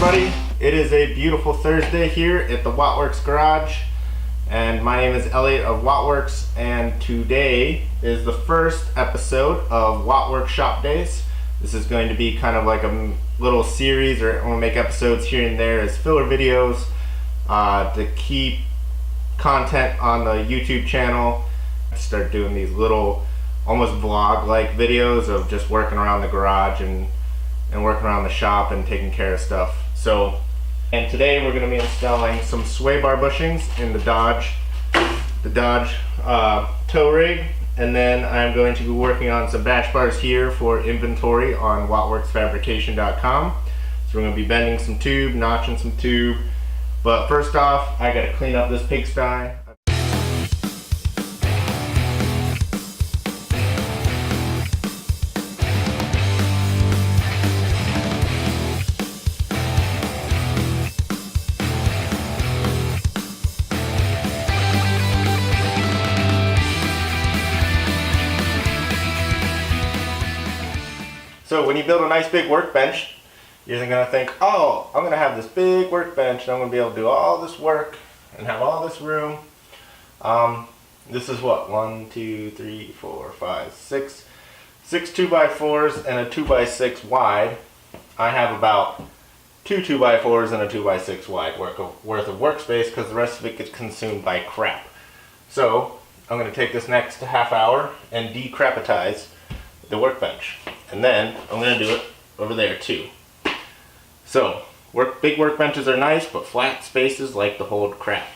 everybody? It is a beautiful Thursday here at the WattWerks garage, and my name is Elliot of WattWerks, and today is the first episode of WattWerks Shop Days. This is going to be kind of like a little series, or I'm going to make episodes here and there as filler videos to keep content on the YouTube channel. Start doing these little almost vlog-like videos of just working around the garage and working around the shop and taking care of stuff. And today we're going to be installing some sway bar bushings in the Dodge tow rig, and then I'm going to be working on some bash bars here for inventory on WattWerksFabrication.com. So we're going to be bending some tube, notching some tube, but first off I got to clean up this pigsty. So when you build a nice big workbench, you're going to think, oh, I'm going to have this big workbench and I'm going to be able to do all this work and have all this room. This is what? 1, 2, 3, 4, 5, 6. 6 2x4s and a 2x6 wide. I have about 2 2x4s and a 2x6 wide worth of workspace because the rest of it gets consumed by crap. So I'm going to take this next half hour and decrapitize the workbench. And then I'm going to do it over there too. So, big workbenches are nice, but flat spaces like to hold crap.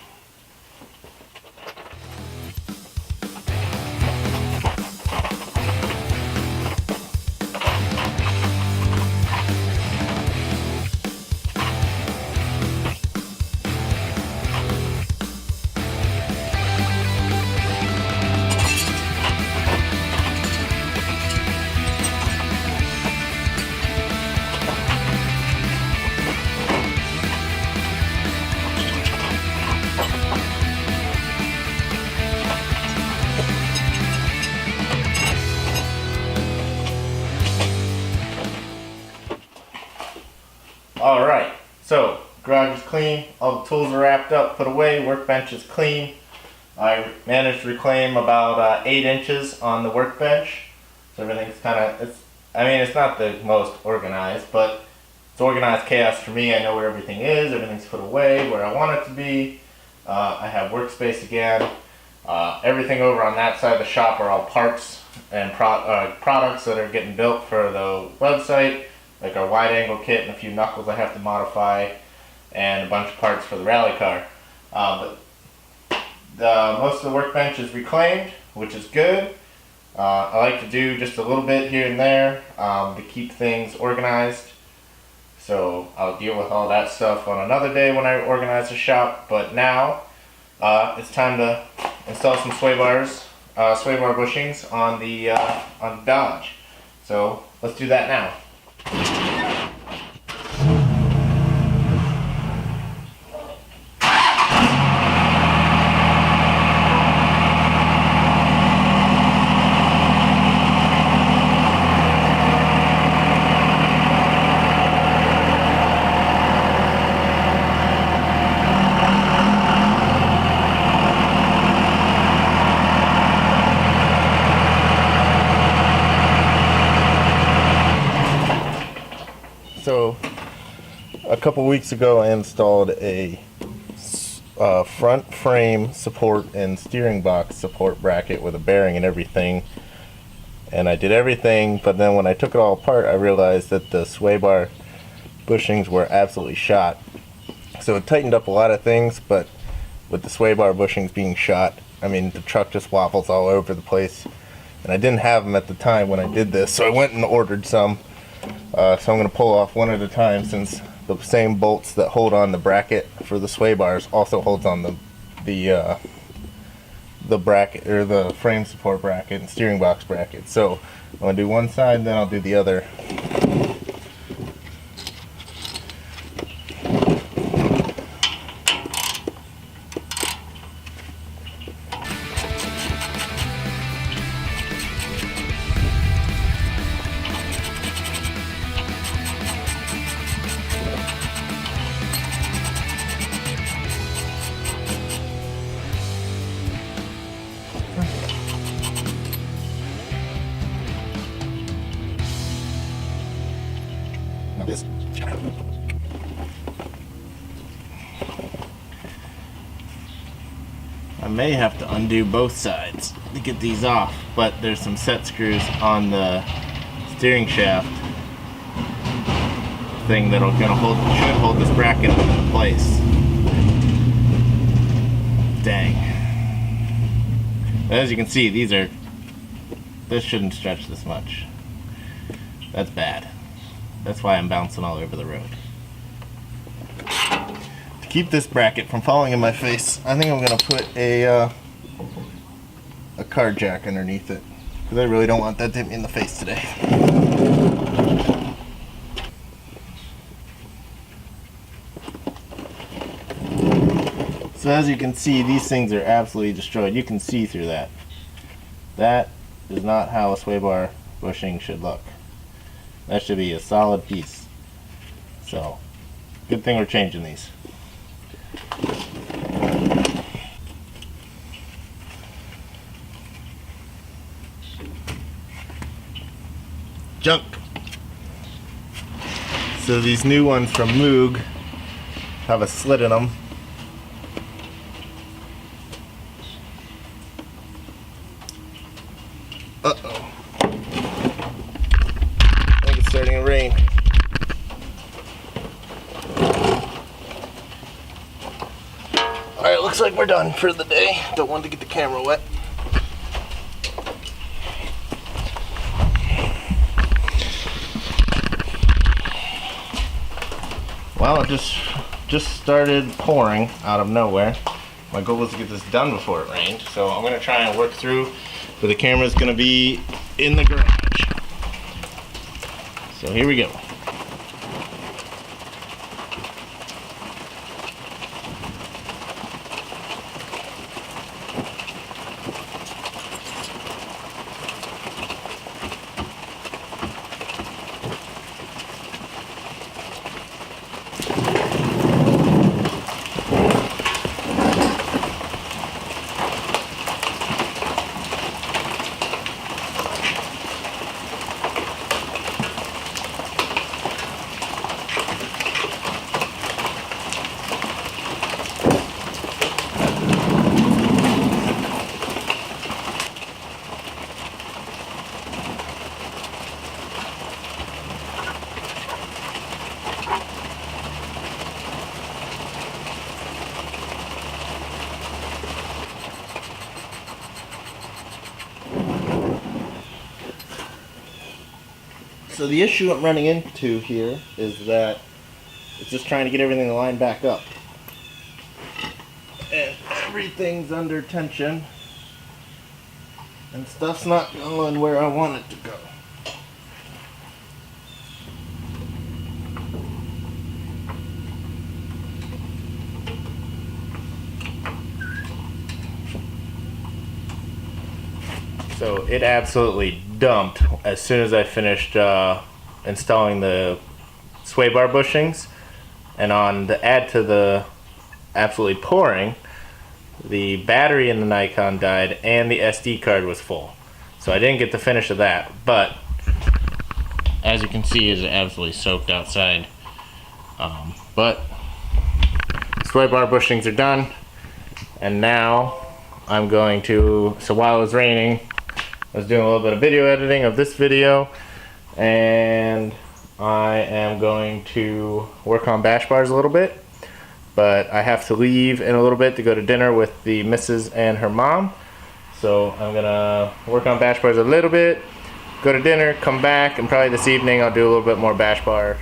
Alright, so garage is clean, all the tools are wrapped up, put away, workbench is clean. I managed to reclaim about 8 inches on the workbench. So everything's kind of, it's not the most organized, but it's organized chaos for me. I know where everything is, everything's put away where I want it to be. I have workspace again. Everything over on that side of the shop are all parts and products that are getting built for the website. Like our wide angle kit and a few knuckles I have to modify, and a bunch of parts for the rally car. But most of the workbench is reclaimed, which is good. I like to do just a little bit here and there to keep things organized. So I'll deal with all that stuff on another day when I organize the shop. But now it's time to install some sway bar bushings on the Dodge. So let's do that now. So a couple weeks ago I installed a front frame support and steering box support bracket with a bearing and everything, and I did everything, but then when I took it all apart I realized that the sway bar bushings were absolutely shot. So it tightened up a lot of things, but with the sway bar bushings being shot, I mean, the truck just wobbles all over the place, and I didn't have them at the time when I did this, so I went and ordered some. So I'm going to pull off one at a time, since the same bolts that hold on the bracket for the sway bars also holds on the bracket, or the frame support bracket and steering box bracket. So I'm going to do one side, then I'll do the other. this. I may have to undo both sides to get these off, but there's some set screws on the steering shaft thing that'll should hold this bracket in place. Dang. As you can see, this shouldn't stretch this much. That's bad. That's why I'm bouncing all over the road. To keep this bracket from falling in my face, I think I'm gonna put a car jack underneath it, because I really don't want that to hit me in the face today. So as you can see, these things are absolutely destroyed. You can see through that. That is not how a sway bar bushing should look. That should be a solid piece. So, good thing we're changing these. Junk. So these new ones from Moog have a slit in them. Uh-oh. I think it's starting to rain. Alright, looks like we're done for the day. Don't want to get the camera wet. Well, it just started pouring out of nowhere. My goal was to get this done before it rained, so I'm going to try and work through, but the camera's going to be in the garage. So here we go. So the issue I'm running into here is that it's just trying to get everything lined back up. And everything's under tension. And stuff's not going where I want it to go. So it absolutely dumped as soon as I finished installing the sway bar bushings, and to add to the absolutely pouring, the battery in the Nikon died and the SD card was full. So I didn't get the finish of that, but as you can see, it's absolutely soaked outside. But sway bar bushings are done, and now I'm going to, so while it was raining, I was doing a little bit of video editing of this video, and I am going to work on bash bars a little bit, but I have to leave in a little bit to go to dinner with the missus and her mom. So I'm gonna work on bash bars a little bit, go to dinner, come back, and probably this evening I'll do a little bit more bash bars.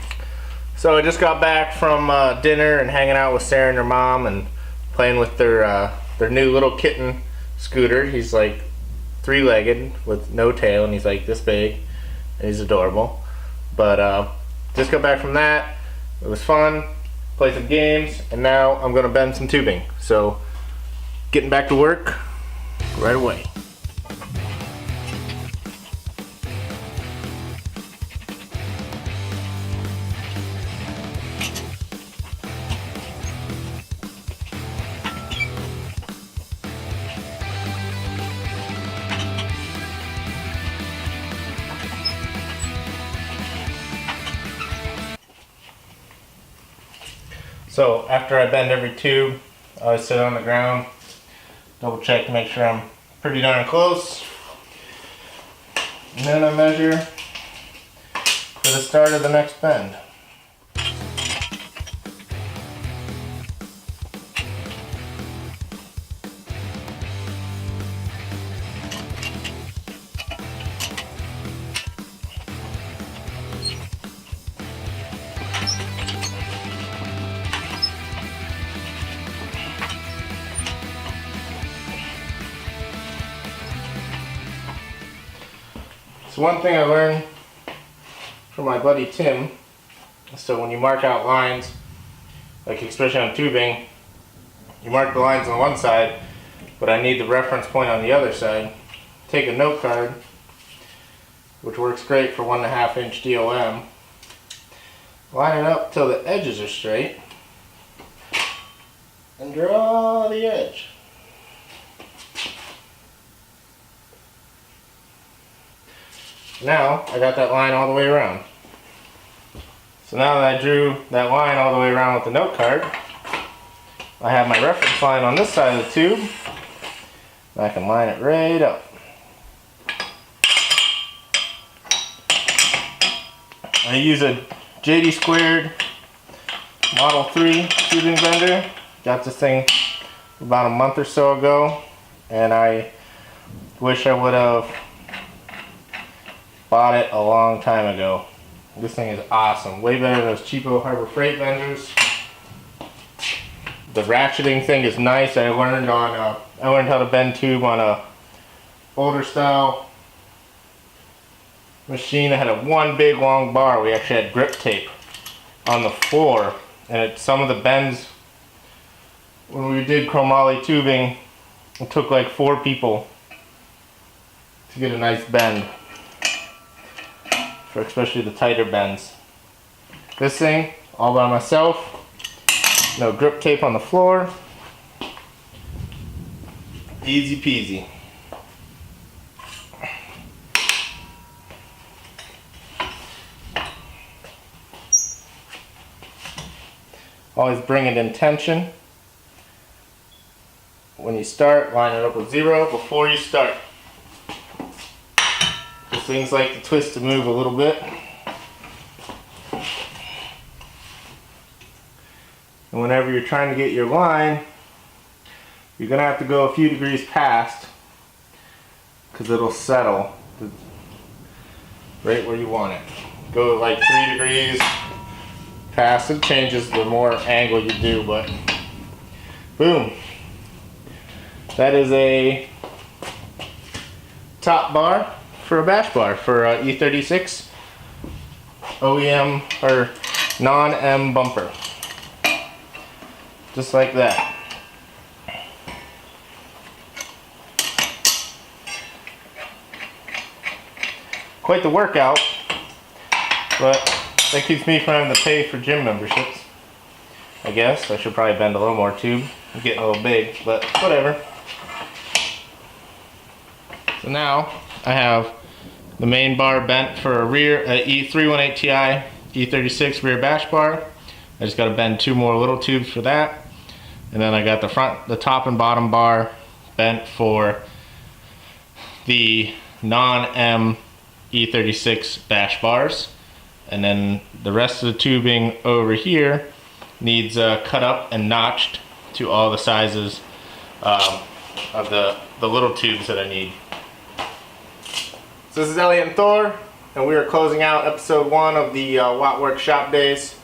So I just got back from dinner and hanging out with Sarah and her mom and playing with their new little kitten Scooter. He's like 3-legged with no tail, and he's like this big, and he's adorable. But just got back from that. It was fun, played some games, and now I'm gonna bend some tubing. So getting back to work right away. So after I bend every tube, I always sit on the ground, double check to make sure I'm pretty darn close. And then I measure for the start of the next bend. So one thing I learned from my buddy Tim, so when you mark out lines, like especially on tubing, you mark the lines on one side, but I need the reference point on the other side. Take a note card, which works great for 1.5 inch DOM, line it up till the edges are straight, and draw the edge. Now I got that line all the way around. So now that I drew that line all the way around with the note card, I have my reference line on this side of the tube, and I can line it right up. I use a JD Squared Model 3 tubing bender. Got this thing about a month or so ago, and I wish I would have bought it a long time ago. This thing is awesome. Way better than those cheapo Harbor Freight benders. The ratcheting thing is nice. I learned how to bend tube on a older style machine that had one big long bar. We actually had grip tape on the floor, and some of the bends when we did chromoly tubing, it took like 4 people to get a nice bend, for especially the tighter bends. This thing, all by myself, no grip tape on the floor, easy peasy. Always bring it in tension. When you start, line it up with 0 before you start. Things like to twist and move a little bit. And whenever you're trying to get your line, you're going to have to go a few degrees past, because it'll settle right where you want it. Go like 3 degrees past. It changes the more angle you do, but boom. That is a top bar for a bash bar for E36 OEM or non-M bumper. Just like that. Quite the workout, but that keeps me from having to pay for gym memberships. I guess I should probably bend a little more tube. I'm getting a little big, but whatever. So now I have the main bar bent for a rear E318 Ti E36 rear bash bar. I just got to bend 2 more little tubes for that, and then I got the top and bottom bar bent for the non-M E36 bash bars, and then the rest of the tubing over here needs cut up and notched to all the sizes of the little tubes that I need. So this is Elliot and Thor, and we are closing out episode 1 of the WattWerks Shop Days.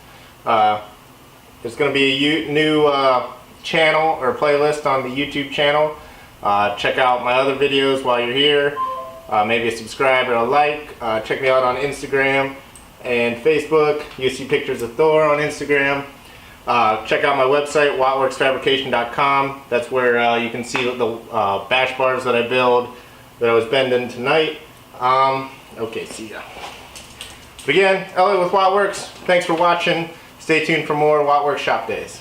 There's going to be a new channel or playlist on the YouTube channel. Check out my other videos while you're here. Maybe a subscribe or a like. Check me out on Instagram and Facebook. You see pictures of Thor on Instagram. Check out my website, WattWerksFabrication.com. That's where you can see the bash bars that I build, that I was bending tonight. Okay, see ya. But again, Elliot with WattWerks. Thanks for watching. Stay tuned for more WattWerks Shop Days.